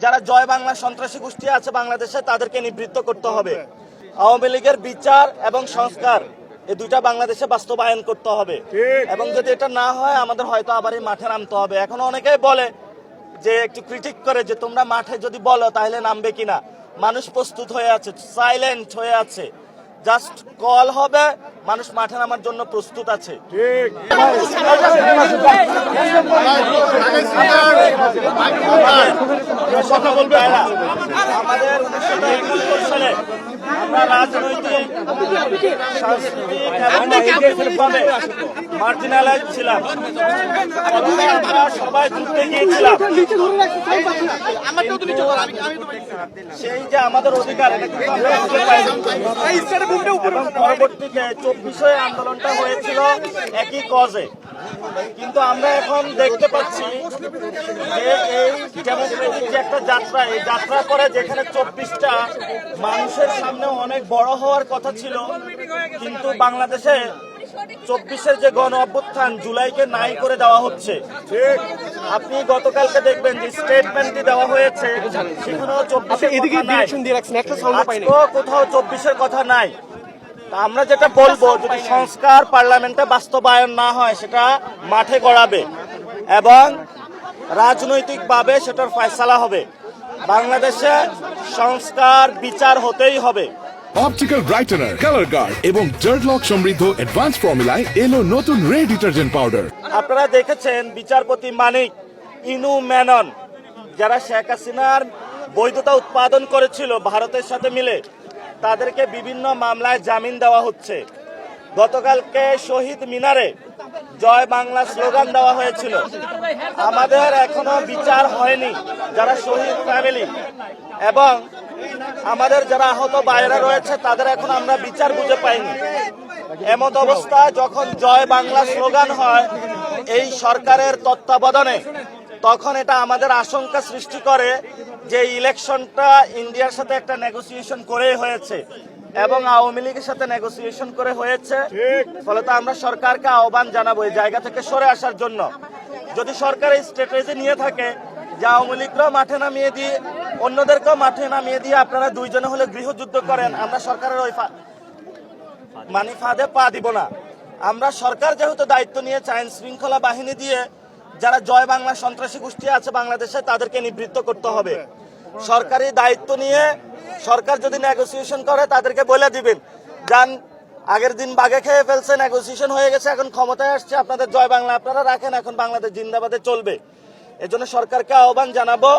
যারা জয় বাংলা সন্ত্রাসী গোষ্ঠী আছে বাংলাদেশে তাদেরকে নিবৃত্ত করতে হবে। আওয়ামী লীগের বিচার এবং সংস্কার এই দুইটা বাংলাদেশে বাস্তবায়ন করতে হবে এবং যদি এটা না হয় আমাদের হয়তো আবার এই মাঠে নামতে হবে। এখনো অনেকেই বলে যে একটু ক্রিটিক করে যে তোমরা মাঠে যদি বলো তাহলে নামবে কিনা। মানুষ প্রস্তুত হয়ে আছে, সাইলেন্ট হয়ে আছে, জাস্ট কল হবে, মানুষ মাঠে নামার জন্য প্রস্তুত আছে। আমাদের 1971 সালে আমরা রাজনৈতিক, সাংস্কৃতিক এবং মার্জিনালাইজ ছিলাম। আমরা সবাই যুদ্ধে গিয়েছিলাম, সেই যে আমাদের অধিকার এটা কিন্তু আমরা বুঝতে পাইনি। এবং পরবর্তীতে 24 আন্দোলনটা হয়েছিল একই কজে, কিন্তু আমরা এখন দেখতে পাচ্ছি যে এই ডেমোক্রেটিক যে একটা যাত্রা, এই যাত্রার পরে যেখানে 24টা মানুষের সামনে অনেক বড় হওয়ার কথা ছিল, কিন্তু বাংলাদেশে 24-এর যে গণ অভ্যুত্থান জুলাইকে নাই করে দেওয়া হচ্ছে। আপনি গতকালকে দেখবেন যে স্টেটমেন্টটি দেওয়া হয়েছে সেখানেও 24 কোথাও 24-এর কথা নাই। আমরা যেটা বলবো, যদি সংস্কার পার্লামেন্টে বাস্তবায়ন না হয় সেটা মাঠে গড়াবে এবং রাজনৈতিকভাবে সেটার ফয়সালা হবে। বাংলাদেশে সংস্কার বিচার হতেই হবে। অপটিক্যাল ব্রাইটেনার, কালার গার্ড এবং জার্ট লক সমৃদ্ধ অ্যাডভান্স ফর্মুলায় এলো নতুন রে ডিটারজেন্ট পাউডার। আপনারা দেখেছেন বিচারপতি মানিক, ইনু মেনন, যারা শেখ হাসিনার বৈধতা উৎপাদন করেছিল ভারতের সাথে মিলে, তাদেরকে বিভিন্ন মামলায় জামিন দেওয়া হচ্ছে। গতকালকে শহীদ মিনারে জয় বাংলা স্লোগান দেওয়া হয়েছিল। আমাদের এখনো বিচার হয়নি যারা শহীদ ফ্যামিলি এবং আমাদের যারা আহত বাইরে রয়েছে তাদের এখন আমরা বিচার বুঝে পাইনি। এমত অবস্থা যখন জয় বাংলা স্লোগান হয় এই সরকারের তত্ত্বাবধানে, তখন এটা আমাদের আশঙ্কা সৃষ্টি করে যে ইলেকশনটা ইন্ডিয়ার সাথে একটা নেগোসিয়েশন করে হয়েছে এবং আওয়ামী লীগের সাথে নেগোসিয়েশন করে হয়েছে। ফলত আমরা সরকারকে আহ্বান জানাবো এই জায়গা থেকে সরে আসার জন্য। যদি সরকার এই স্ট্র্যাটেজি নিয়ে থাকে যে আওয়ামী লীগরাও মাঠে নামিয়ে দিয়ে অন্যদেরকেও মাঠে নামিয়ে দিয়ে আপনারা দুইজনে হলে গৃহযুদ্ধ করেন, আমরা সরকারের ওই ফাঁদে পা দিব না। আমরা সরকার যেহেতু দায়িত্ব নিয়েছে আইন শৃঙ্খলা বাহিনী দিয়ে যারা জয় বাংলা সন্ত্রাসী গোষ্ঠী আছে বাংলাদেশে তাদেরকে নিবৃত্ত করতে হবে। সরকারি দায়িত্ব নিয়ে সরকার যদি নেগোসিয়েশন করে তাদেরকে বলে দিবেন, যান আগের দিন বাগে খেয়ে ফেলছে, নেগোসিয়েশন হয়ে গেছে, এখন ক্ষমতায় আসছে, আপনাদের জয় বাংলা আপনারা রাখেন, এখন বাংলাদেশ জিন্দাবাদে চলবে। এজন্য সরকারকে আহ্বান জানাবো